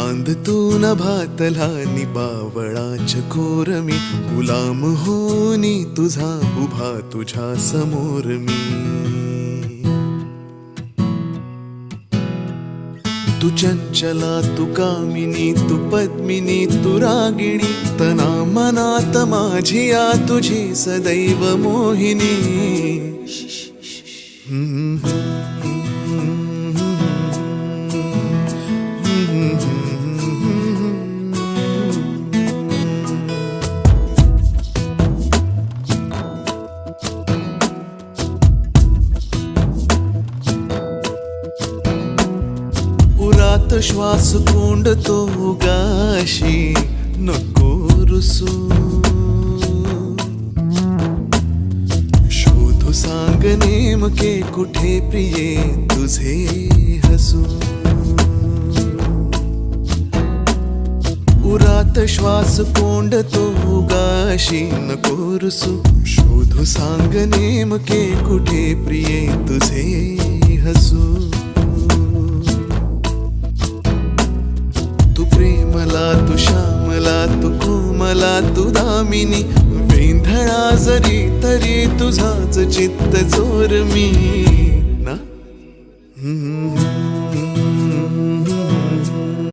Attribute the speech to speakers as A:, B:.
A: चांद तू नभातला निबावळाच core मी, गुलाम होनी तुझा उभा तुझ्या समोर मी. तू चंचला तू कामिनी तू पद्मिनी तू रागिणी, तना मनात माझिया तुझी सदैव मोहिनी. उरात श्वास कोंडतो गाशी नको रुसू, शोधू सांग नेमके कुठे प्रिये तुझे हसू. उरात श्वास कोंडतो गाशी नको रुसू, शोधू सांग नेमके कुठे प्रिये तुझे हसू. तू प्रेमला तू श्यामला तू कोमला तू दामिनी, वेंधळा जरी तरी तुझाच चित्त चोर मी ना.